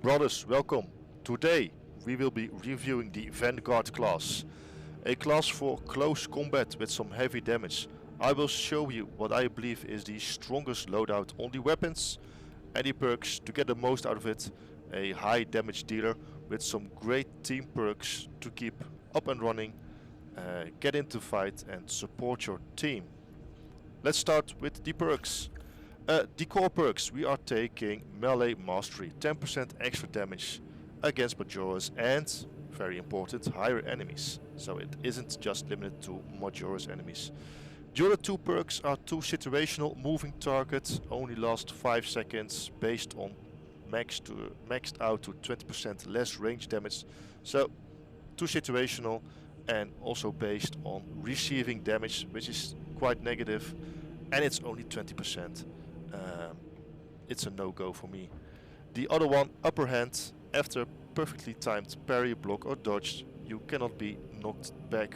Brothers, welcome. Today we will be reviewing the Vanguard class. A class for close combat with some heavy damage. I will show you what I believe is the strongest loadout on the weapons, any perks to get the most out of it, a high damage dealer with some great team perks to keep up and running, get into fight and support your team. Let's start with the perks. The core perks, we are taking melee mastery, 10% extra damage against Majoras and, very important, higher enemies. So it isn't just limited to Majoras enemies. The other two perks are two situational, moving target, only last 5 seconds, based on maxed out to 20% less range damage. So two situational and also based on receiving damage, which is quite negative, and it's only 20%. It's a no-go for me. The other one, upper hand, after perfectly timed parry, block or dodge, you cannot be knocked back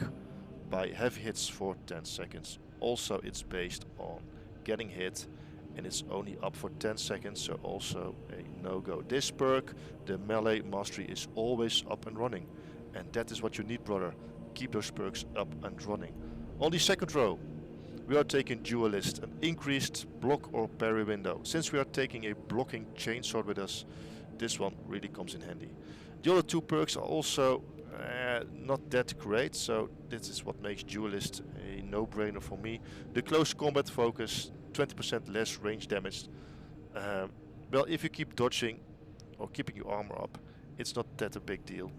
by heavy hits for 10 seconds. Also, it's based on getting hit and it's only up for 10 seconds, so also a no-go. This perk, the melee mastery, is always up and running, and that is what you need, brother. Keep those perks up and running. On the second row, we are taking Duelist, an increased block or parry window. Since we are taking a blocking Chainsword with us, this one really comes in handy. The other two perks are also not that great, so this is what makes Duelist a no-brainer for me. The close combat focus, 20% less range damage. Well, if you keep dodging or keeping your armor up, it's not that a big deal.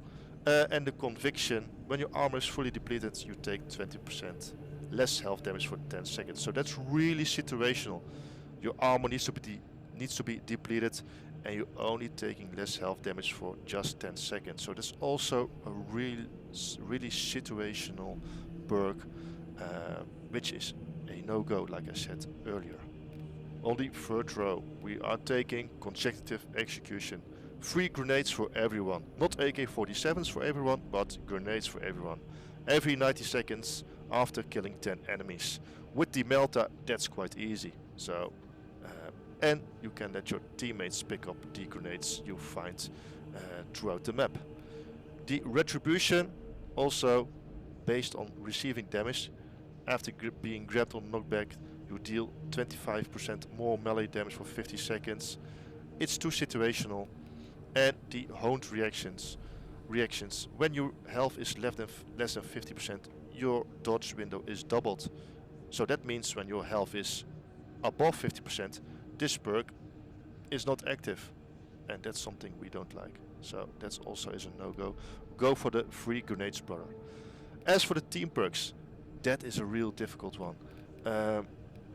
And the conviction, when your armor is fully depleted, you take 20% less health damage for 10 seconds. So that's really situational. Your armor needs to be depleted and you're only taking less health damage for just 10 seconds. So that's also a really situational perk, which is a no-go, like I said earlier. On the third row, we are taking consecutive execution. 3 grenades for everyone. Not AK-47s for everyone, but grenades for everyone. Every 90 seconds after killing 10 enemies. With the Melta, that's quite easy. So, and you can let your teammates pick up the grenades you find throughout the map. The Retribution, also based on receiving damage. After being grabbed or knocked back, you deal 25% more melee damage for 50 seconds. It's too situational. And the honed reactions. When your health is less than 50%, your dodge window is doubled. So that means when your health is above 50%, this perk is not active. And that's something we don't like. So that's also is a no-go. Go for the 3 grenades, brother. As for the team perks, that is a real difficult one.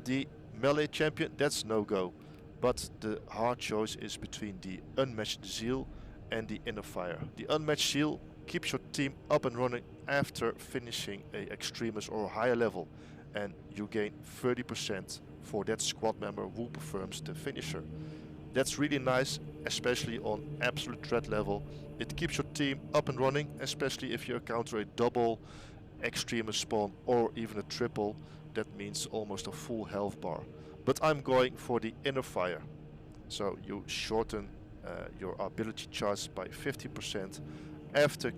The melee champion, that's no-go. But the hard choice is between the unmatched zeal and the inner fire. The unmatched zeal keeps your team up and running after finishing a extremis or higher level, and you gain 30% for that squad member who performs the finisher. That's really nice, especially on absolute threat level. It keeps your team up and running, especially if you encounter a double extremis spawn or even a triple. That means almost a full health bar. But I'm going for the inner fire. So you shorten your ability charge by 50% after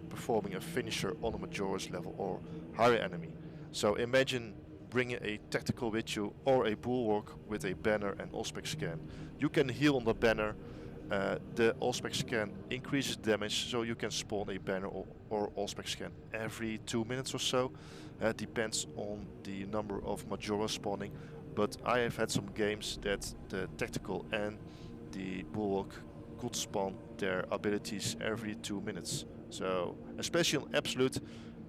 performing a finisher on a Majora's level or higher enemy. So imagine bringing a tactical with you or a bulwark with a banner and allspec scan. You can heal on the banner. The allspec scan increases damage, so you can spawn a banner or allspec scan every 2 minutes or so. Depends on the number of Majora spawning, but I have had some games that the tactical and the bulwark could spawn their abilities every 2 minutes. So especially on absolute,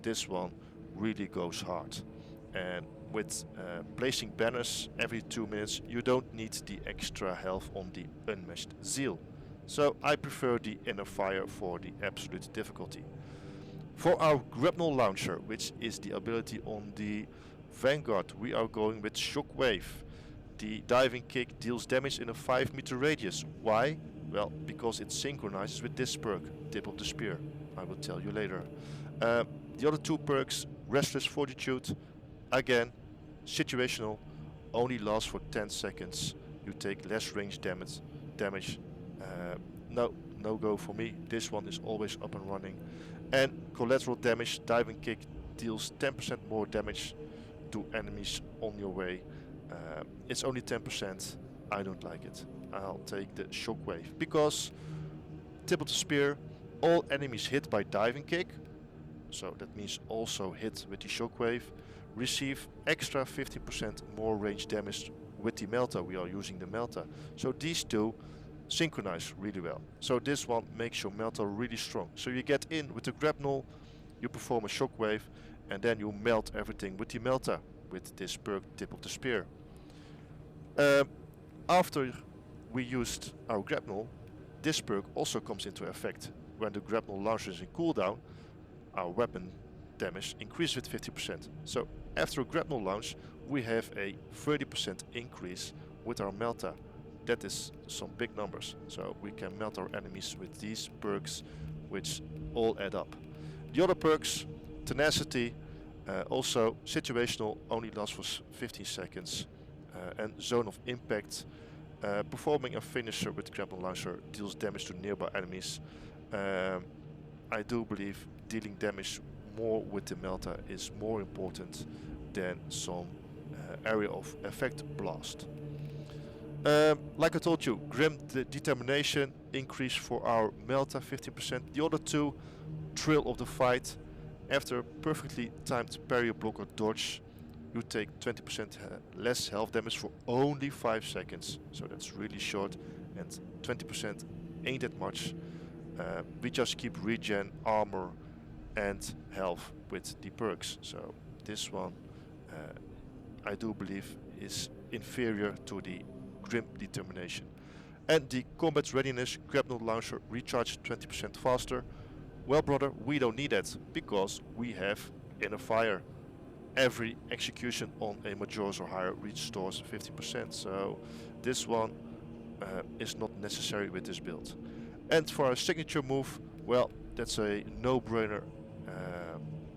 this one really goes hard. And with placing banners every 2 minutes, you don't need the extra health on the unmatched zeal. So I prefer the inner fire for the absolute difficulty. For our grapnel launcher, which is the ability on the Vanguard, we are going with Shockwave. The diving kick deals damage in a 5-meter radius. Why? Well, because it synchronizes with this perk, Tip of the Spear. I will tell you later. The other two perks, Restless Fortitude, again, situational, only lasts for 10 seconds. You take less range damage No go for me. This one is always up and running. And collateral damage, diving kick deals 10% more damage to enemies on your way. It's only 10%. I don't like it. I'll take the shockwave because tip of the spear, all enemies hit by diving kick, so that means also hit with the shockwave, receive extra 50% more range damage with the Melta. We are using the Melta. So these two synchronize really well. So this one makes your Melta really strong. So you get in with the grapnel, you perform a shockwave, and then you melt everything with the Melta with this perk tip of the spear. After we used our grapnel, this perk also comes into effect. When the grapnel launches in cooldown, our weapon damage increases with 50%. So after a grapnel launch, we have a 30% increase with our Melta. That is some big numbers. So we can melt our enemies with these perks, which all add up. The other perks, tenacity, also situational, only lasts for 15 seconds. And zone of impact, performing a finisher with grapnel launcher deals damage to nearby enemies. I do believe dealing damage more with the Melta is more important than some area of effect blast. Like I told you, Grim Determination increase for our Melta 15%. The other two, Thrill of the Fight. After perfectly timed parry, block or dodge, you take 20% less health damage for only 5 seconds. So that's really short, and 20% ain't that much. We just keep regen, armor and health with the perks. So this one I do believe is inferior to the Grim Determination. And the combat readiness, grapnel launcher recharge 20% faster. Well brother, we don't need that because we have inner fire. Every execution on a Majora's or higher restores 50%, so this one is not necessary with this build. And for our signature move, well, that's a no-brainer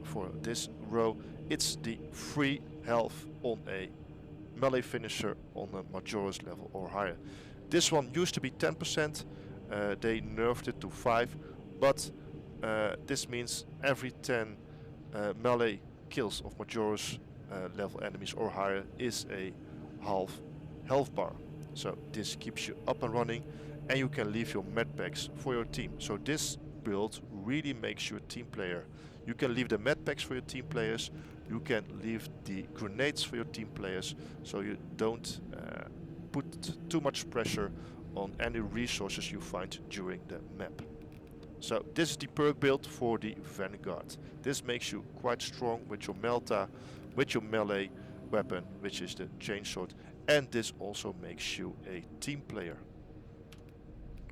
for this row. It's the free health on a melee finisher on a Majora's level or higher. This one used to be 10%, they nerfed it to 5, but this means every 10 melee kills of Majora's level enemies or higher is a half health bar. So this keeps you up and running, and you can leave your medpacks for your team. So this build really makes you a team player. You can leave the medpacks for your team players, you can leave the grenades for your team players, so you don't put too much pressure on any resources you find during the map. So this is the perk build for the Vanguard. This makes you quite strong with your Melta, with your melee weapon, which is the Chainsword, and this also makes you a team player.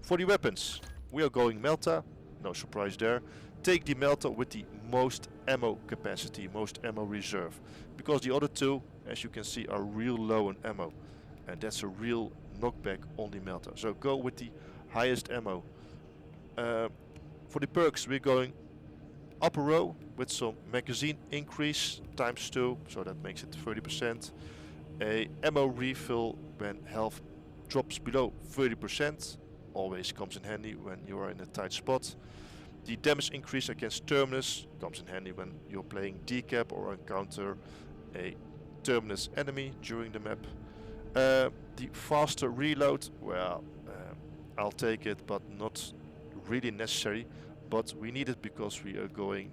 For the weapons, we are going Melta, no surprise there. Take the Melta with the most ammo capacity, most ammo reserve, because the other two, as you can see, are real low on ammo, and that's a real knockback on the Melta. So go with the highest ammo. For the perks, we're going upper row with some magazine increase ×2, so that makes it 30%. A ammo refill when health drops below 30%, always comes in handy when you are in a tight spot. The damage increase against terminus comes in handy when you're playing decap or encounter a terminus enemy during the map. The faster reload, well, I'll take it, but not really necessary, but we need it because we are going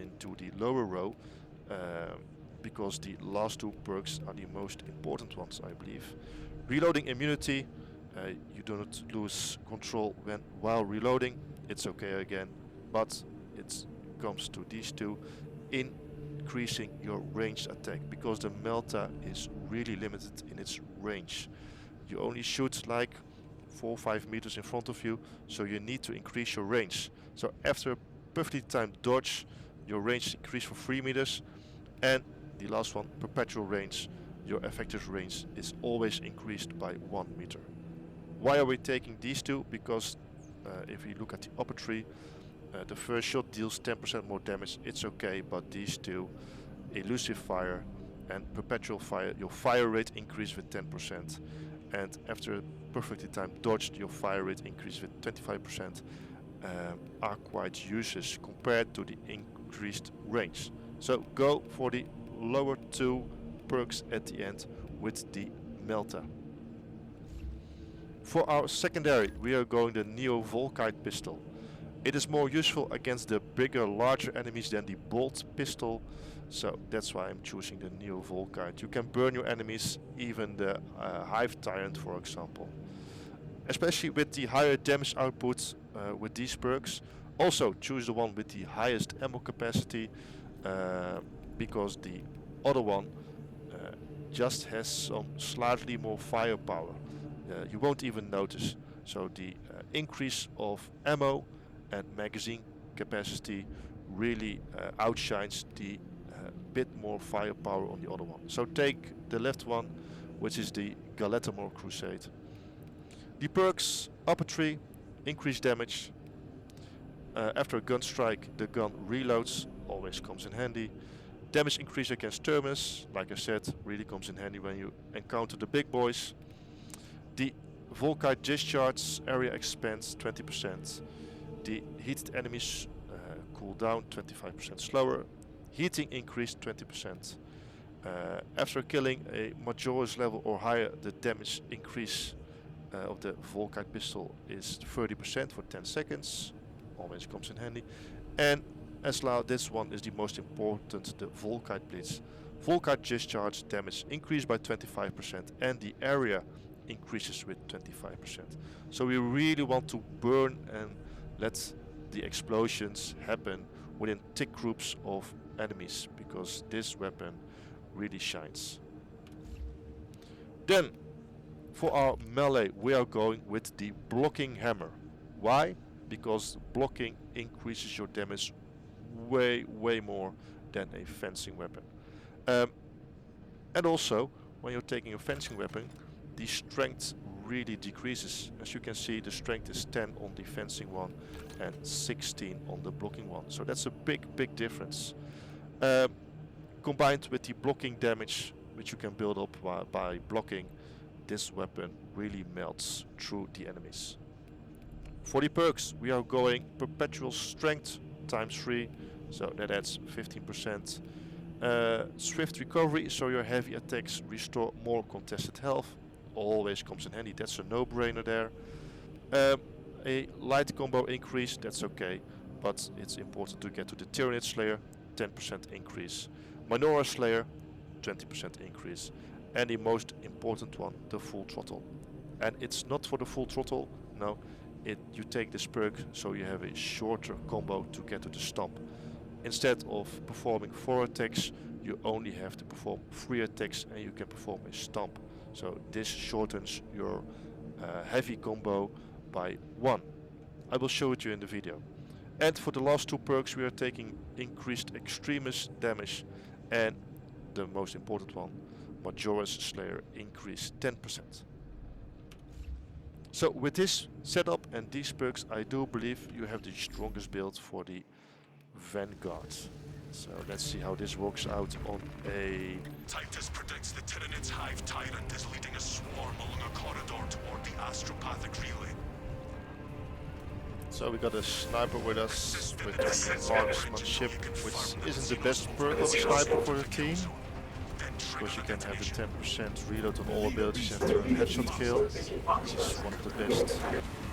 into the lower row, because the last two perks are the most important ones, I believe. Reloading immunity, you do not lose control while reloading, it's okay again, but it comes to these two, increasing your ranged attack, because the Melta is really limited in its range. You only shoot like 4 or 5 meters in front of you, so you need to increase your range. So after a perfectly timed dodge, your range increases for 3 meters, and the last one, perpetual range, your effective range is always increased by 1 meter. Why are we taking these two? Because if you look at the upper tree, the first shot deals 10% more damage, it's okay, but these two, elusive fire and perpetual fire, your fire rate increases with 10%. and after a perfectly timed dodge, your fire rate increases with 25%, are quite useless compared to the increased range. So go for the lower 2 perks at the end with the Melta. For our secondary, we are going the Neo-Volkite pistol. It is more useful against the bigger, larger enemies than the bolt pistol, so that's why I'm choosing the Neo-Volkite. You can burn your enemies, even the Hive Tyrant, for example. Especially with the higher damage output with these perks. Also choose the one with the highest ammo capacity, because the other one just has some slightly more firepower. You won't even notice. So the increase of ammo and magazine capacity really outshines the bit more firepower on the other one. So take the left one, which is the Galatamore Crusade. The perks: upper tree, increased damage. After a gun strike, the gun reloads, always comes in handy. Damage increase against terminus, like I said, really comes in handy when you encounter the big boys. The Volkite discharge area expands 20%. The heated enemies cool down 25% slower. Heating increased 20%. After killing a Majora's level or higher, the damage increase of the Volkite pistol is 30% for 10 seconds. Always comes in handy. And as now, this one is the most important, the Volkite Blitz. Volkite discharge damage increased by 25% and the area increases with 25%. So we really want to burn and let the explosions happen within thick groups of enemies, because this weapon really shines. Then for our melee, we are going with the blocking hammer. Why? Because blocking increases your damage way more than a fencing weapon. And also, when you're taking a fencing weapon, the strength really decreases. As you can see, the strength is 10 on the fencing one and 16 on the blocking one. So that's a big difference. Combined with the blocking damage, which you can build up by blocking, this weapon really melts through the enemies. For the perks, we are going perpetual strength times 3, so that adds 15%. Swift recovery, so your heavy attacks restore more contested health. Always comes in handy, that's a no-brainer there. A light combo increase, that's okay, but it's important to get to the Tyranid Slayer, 10% increase. Minora Slayer, 20% increase. And the most important one, the full throttle. And it's not for the full throttle, no, you take this perk so you have a shorter combo to get to the stomp. Instead of performing 4 attacks, you only have to perform 3 attacks and you can perform a stomp. So this shortens your heavy combo by 1. I will show it to you in the video. And for the last 2 perks, we are taking increased extremis damage and the most important one, Majora's Slayer, increased 10%. So with this setup and these perks, I do believe you have the strongest build for the Vanguard. So let's see how this works out on a... Titus predicts the Tyranid's Hive Tyrant is leading a swarm along a corridor toward the astropathic relay. So we got a sniper with us with the marksmanship, which isn't the best perk of a sniper for the team, because you can have the 10% reload on all abilities after a headshot kill, which is one of the best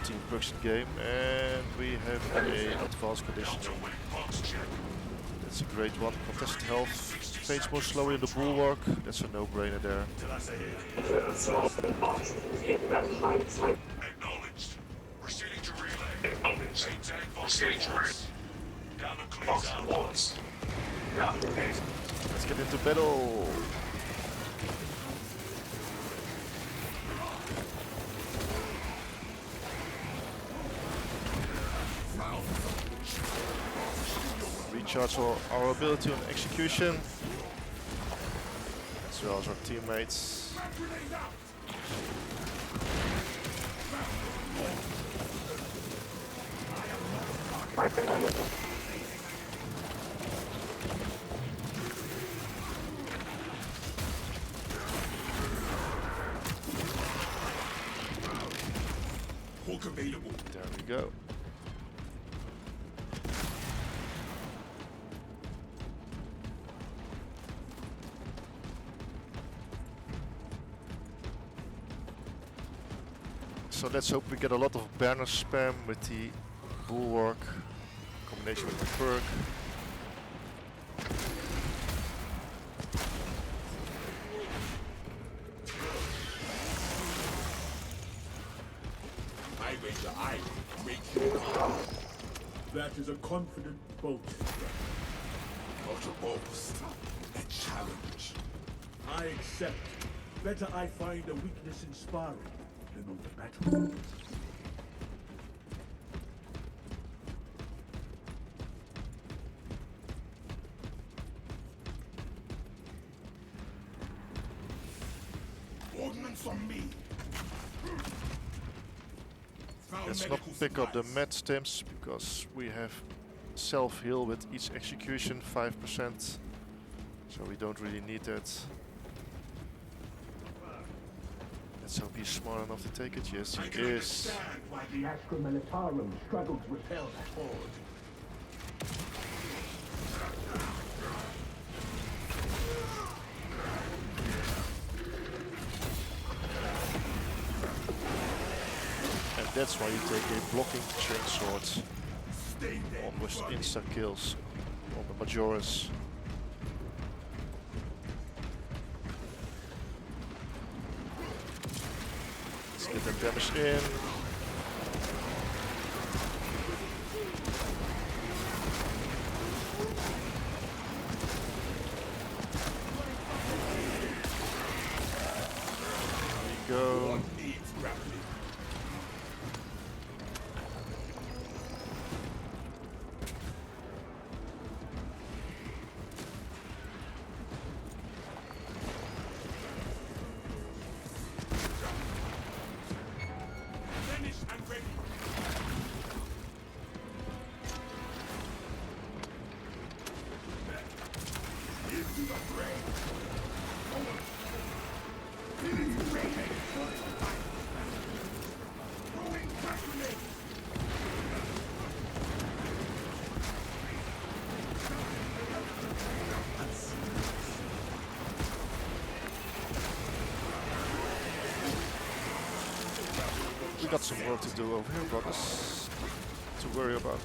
team perks in the game. And we have a advanced conditioning. That's a great one. Contested health fades more slowly in the bulwark. That's a no-brainer there. Acknowledged. Proceeding to relay. Proceeding to relay. Down and clear out. Let's get into battle. Recharge our ability on execution, as well as our teammates. There we go. So let's hope we get a lot of banner spam with the bulwark combination with the perk. That is a confident boast. Not a boast, a challenge. I accept. Better I find a weakness in sparring than on the battlefield. Ordnance on me. Let's not pick up the med stems because we have self-heal with each execution 5%, so we don't really need that. Let's hope he's smart enough to take it. Yes, he is. Why the Astra Militarum struggled to repel that horde. And that's why you take a blocking chainsword. Almost insta kills on the Majoris. Let's get that damage in. There we go. We got some work to do over here, but nothing to worry about.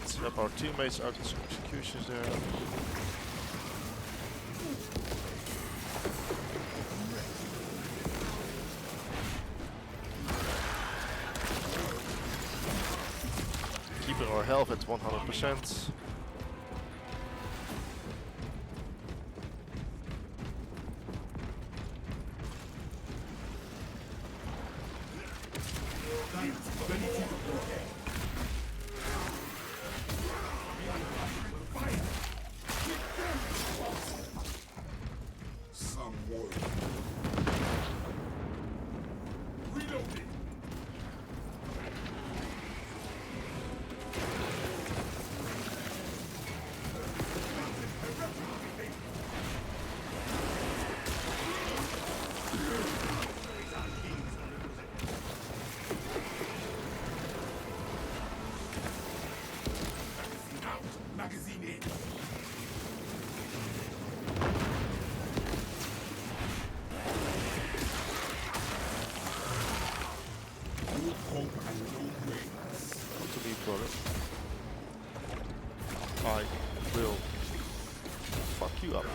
Set up our teammates out in some executions there. Keeping our health at 100%. magazine in. No hope and no wings. Come to me, brother. I will fuck you up.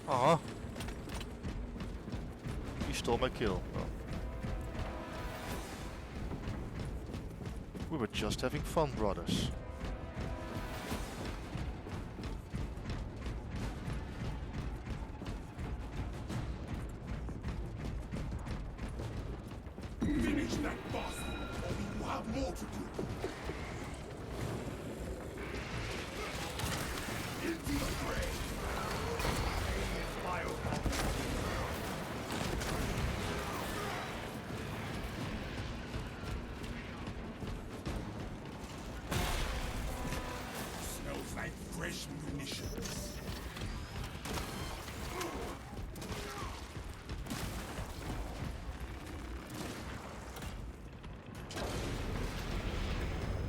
Aw. You stole my kill. Oh. We were just having fun, brothers. Finish that bastard, or we will have more to do. Into the grave. Smells like fresh munitions.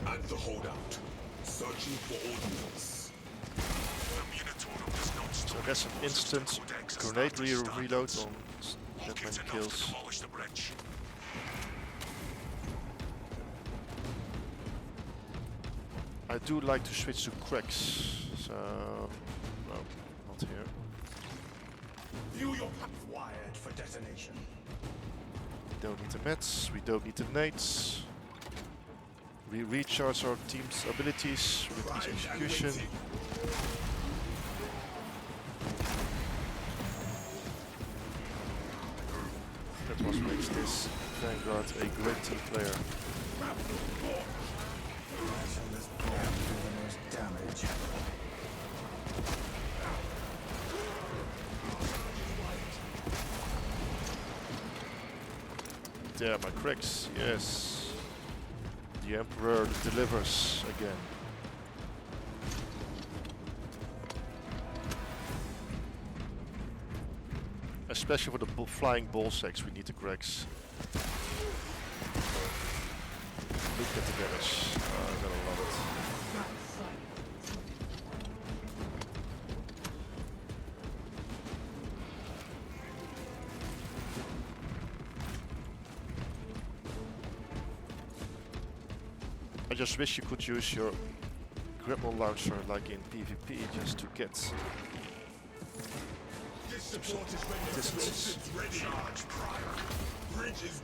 At the holdout, searching for ordnance. So I guess an instant grenade reload on that many kills. I do like to switch to cracks, so no, not here. View your path wired for detonation. We don't need the meds, we don't need the nades. We recharge our team's abilities with each execution. That was makes this Vanguard a great team player. There, my cracks, yes. The Emperor delivers again. Especially for the flying ball sacks, we need the cracks. Look at the damage. I'm gonna love it. I just wish you could use your grapple launcher like in PvP just to get distances.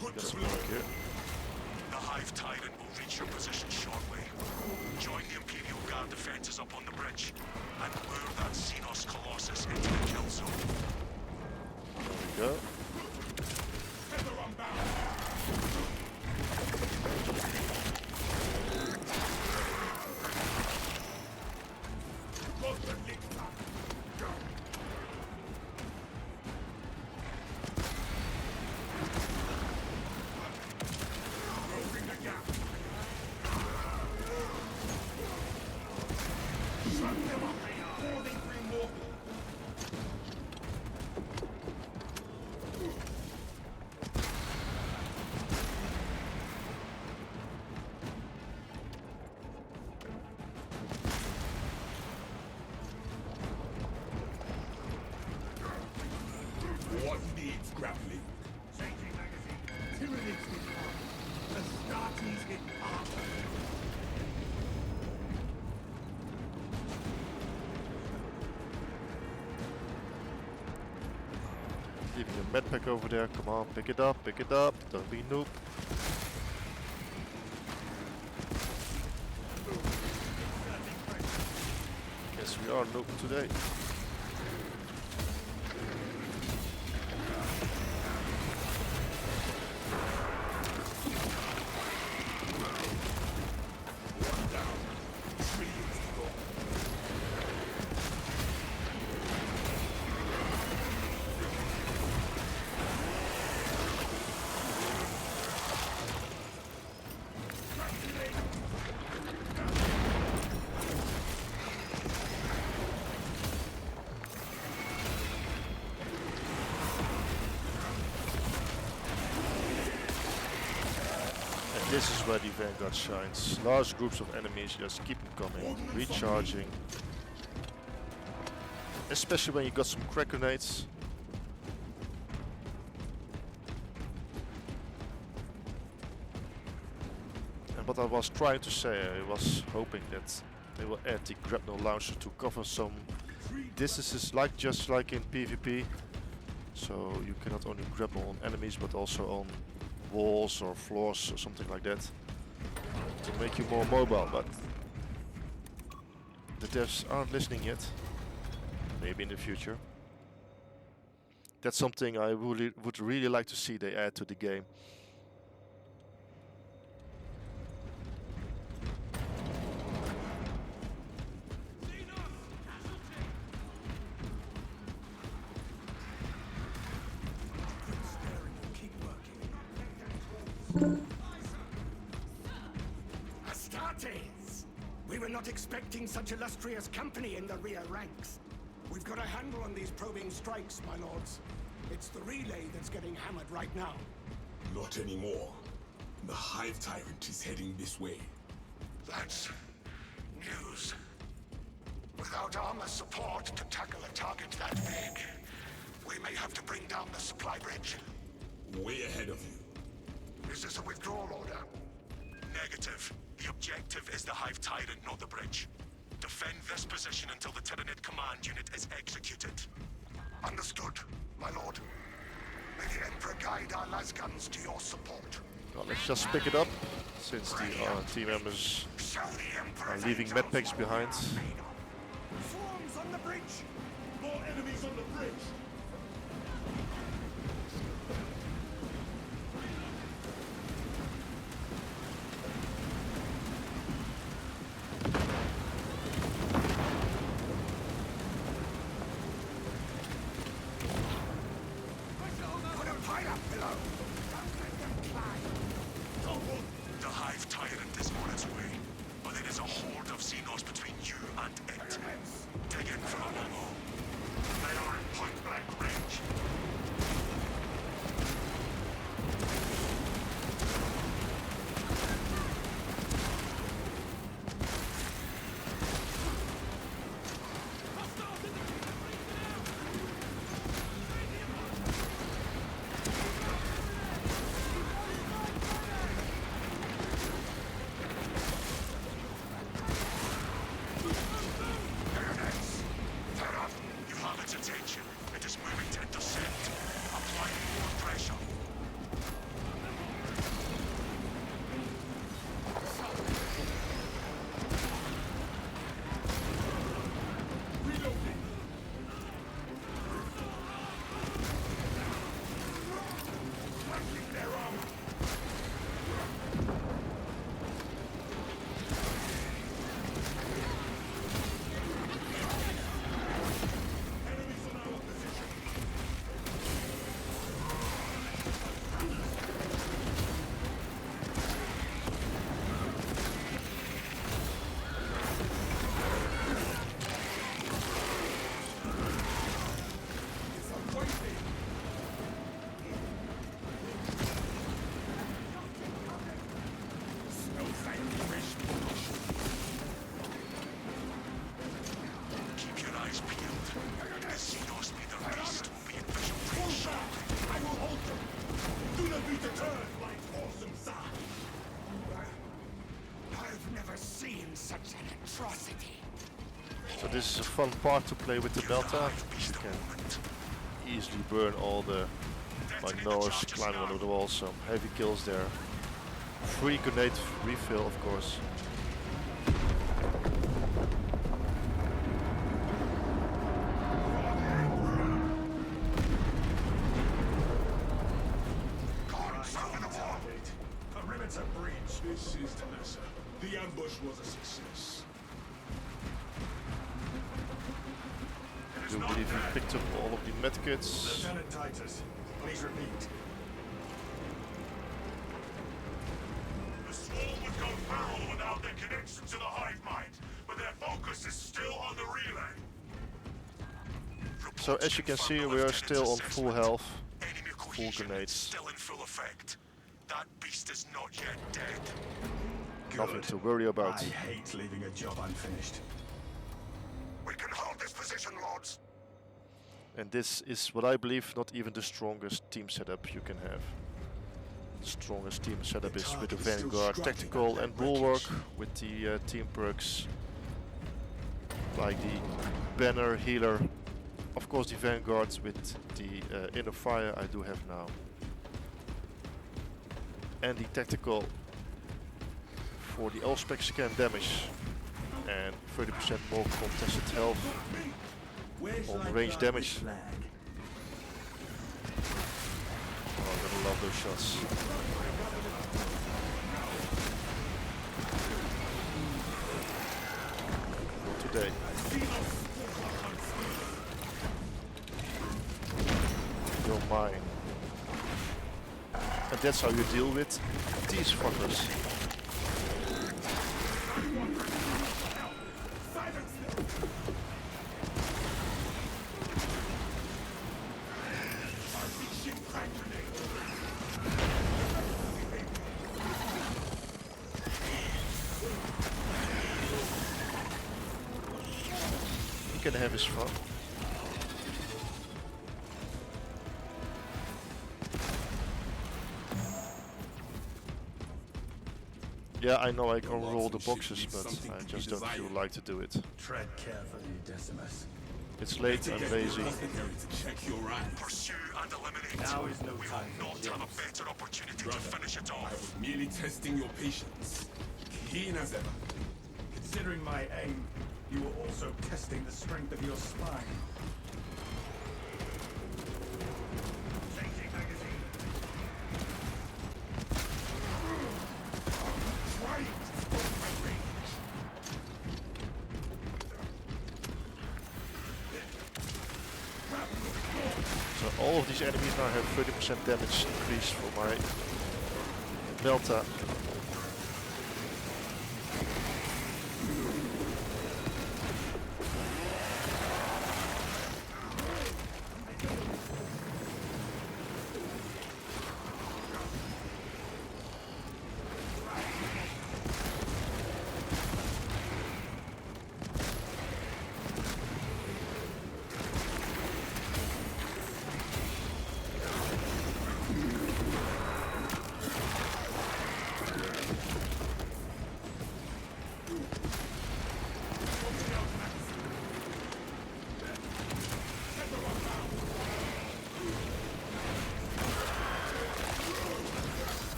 Got some work here. The Hive Tyrant will reach your position shortly. Join the Imperial Guard defenses up on the bridge and lure that Xenos Colossus into the kill zone. There we go. What needs grappling? Changing magazine. Tyranids hit hard. Astartes hit hard. Leaving a medpack over there. Come on, pick it up, pick it up. Don't be noob. Guess we are noob today. this is where the Vanguard shines. Large groups of enemies, just keep them coming, recharging. Especially when you got some crack grenades. And what I was trying to say, I was hoping that they will add the grapnel launcher to cover some distances, just like in PvP. So you can not only grapple on enemies, but also on walls or floors or something like that, to make you more mobile. But the devs aren't listening yet. Maybe in the future. That's something I would really like to see they add to the game. Astartes! We were not expecting such illustrious company in the rear ranks. We've got a handle on these probing strikes, my lords. It's the relay that's getting hammered right now. Not anymore. The Hive Tyrant is heading this way. That's news. Without armor support to tackle a target that big, we may have to bring down the supply bridge. Way ahead of you. Is this a withdrawal order? Negative. The objective is the Hive Tyrant, not the bridge. Defend this position until the Tyranid command unit is executed. Understood, my lord. May the Emperor guide our lasguns to your support. Well, let's just pick it up, since the team members are leaving medpacks behind. Swarms on the bridge! More enemies on the bridge! Put a pile up below! Don't let them climb! The Hive Tyrant is on its way, but there is a horde of Xenos between you and it. Dig in for a little. They are in point-blank range. You have its attention. It is moving to intercept. Apply more pressure. Reloading! Slicing their armor! Enemies on our position! Disappointing! Smells like fresh bush. Keep your eyes peeled. The Xenos leader beast will be in visual Pull range. back! I will hold them! Do not be deterred by awesome size! I've never seen such an atrocity. So this is a fun part to play with the Melta. You can easily burn all the minors climbing over the wall, some heavy kills there. Free grenade refill, of course. Perimeter breach. This is Tanessa. The ambush was a success. Do believe we picked up all of the medkits. Lieutenant Titus, please repeat. The swarm would go feral without their connection to the hive mind, but their focus is still on the relay. So as you can see, we are still on full health, Enemy full cohesion is grenades. still in full effect. That beast is not yet dead. Nothing to worry about. I hate leaving a job unfinished. We can hold this position, Lords. And this is what I believe not even the strongest team setup you can have. The strongest team setup is with the Vanguard, tactical and bulwark, with the team perks like the banner, healer, of course the Vanguard with the inner fire I do have now, and the tactical for the L-spec scan damage and 30% more contested health on range damage. Oh, I'm gonna love those shots. Not today. You're mine. And that's how you deal with these fuckers. He can have his fun. Yeah, I know I can roll the boxes, but I just don't feel like to do it. Tread carefully, Decimus. It's late, I'm lazy. Pursue and eliminate. Now is no We time will for not have a games. better opportunity to finish it I off. was merely testing your patience. Keen as ever. Considering my aim, you were also testing the strength of your spine. Changing magazine. Trying to stop my range. So all of these enemies now have 30% damage increase for my Melta.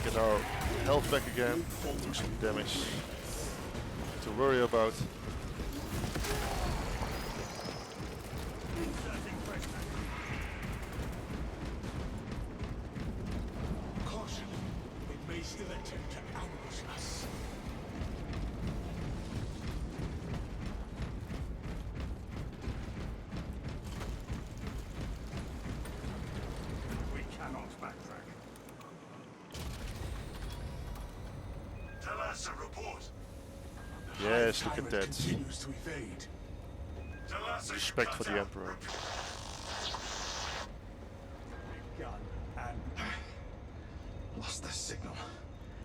Get our health back again, took some damage to worry about. Caution. It may still attempt to ambush us. We cannot backtrack. Tell us a report. Yes, look at that. Continues to evade. Tell us a Respect for the Emperor. Gun and lost the signal.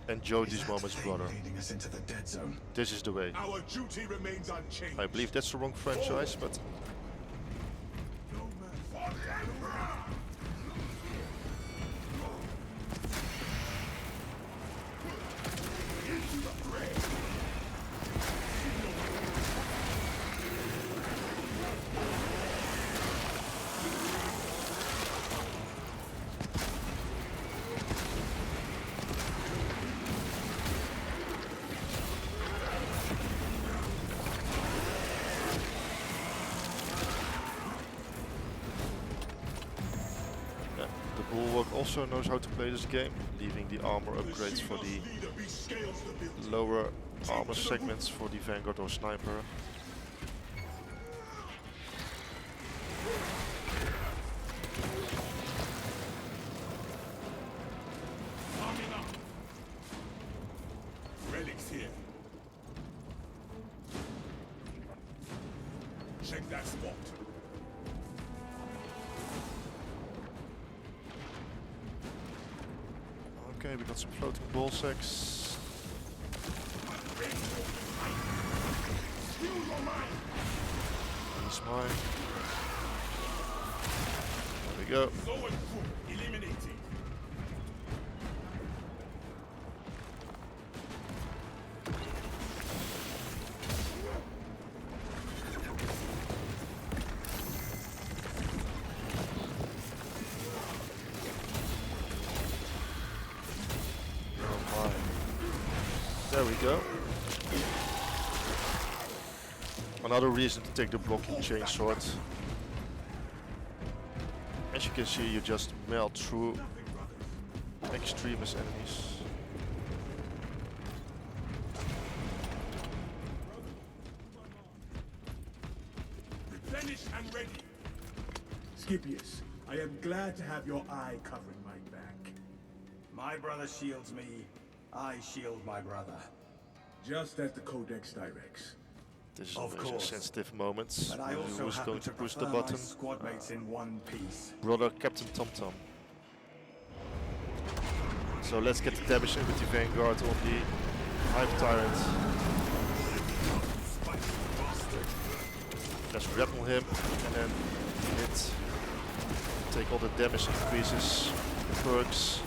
Enjoy these moments, brother. Leading us into the dead zone. This is the way. Our duty remains unchanged. I believe that's the wrong franchise, but yeah, the Bulwark also knows how to play this game, leaving the armor upgrades for the Leader rescales the building. lower armor segments for the Vanguard or Sniper. Arming up. Relics here. Check that spot. Okay, we got some floating ball sacks. He's mine. There we go. Eliminated. There we go. Another reason to take the blocking chainsword. As you can see, you just melt through extremis enemies. Replenish and ready. Scipius, I am glad to have your eye covering my back. My brother shields me, I shield my brother. Just as the Codex directs. This is Of always a course. sensitive moment. But I also Who's happen going to to push the prefer my button? squad mates in one piece. Brother Captain TomTom. So let's get the damage in with the Vanguard on the Hive Tyrant. Let's grapple him and then hit. Take all the damage increases, perks.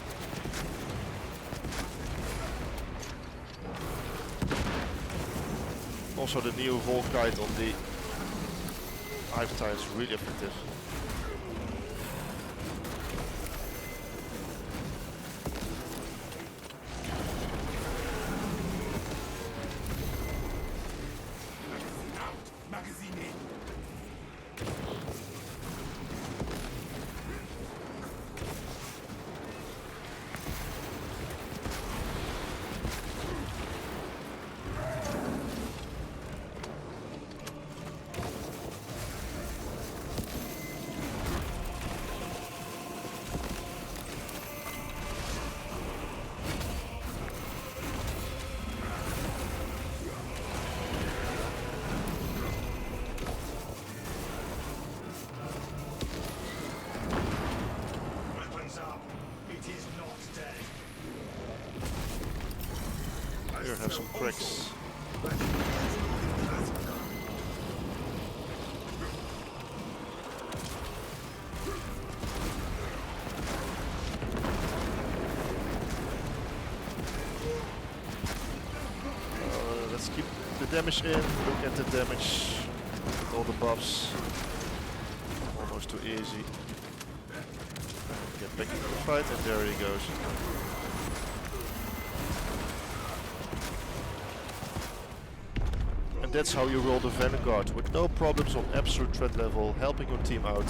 Also the new Volkite on the Hive Tyrant is really effective. Magazine in. Weapons up. It is not dead. Here, have some cracks. Let's keep the damage in. Look at the damage with all the buffs. Almost too easy. Get back into the fight, and there he goes. And that's how you roll the Vanguard, with no problems on absolute threat level, helping your team out.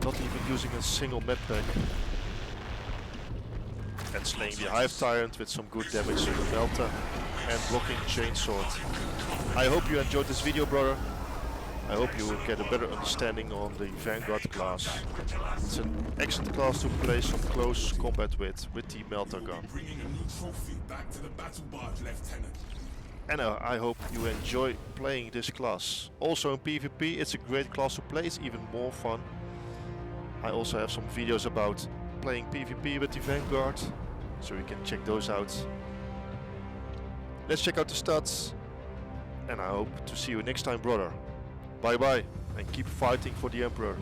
Not even using a single medpack. And slaying the Hive Tyrant with some good damage to the Melta and blocking Chainsword. I hope you enjoyed this video, brother. I hope you will get a better understanding on the Vanguard class. It's an excellent class to play some close combat with the Melta gun. Bringing a new trophy back to the battle barge, Lieutenant. And I hope you enjoy playing this class. Also in PvP, it's a great class to play, it's even more fun. I also have some videos about playing PvP with the Vanguard, so you can check those out. Let's check out the stats, and I hope to see you next time, brother. Bye bye, and keep fighting for the Emperor.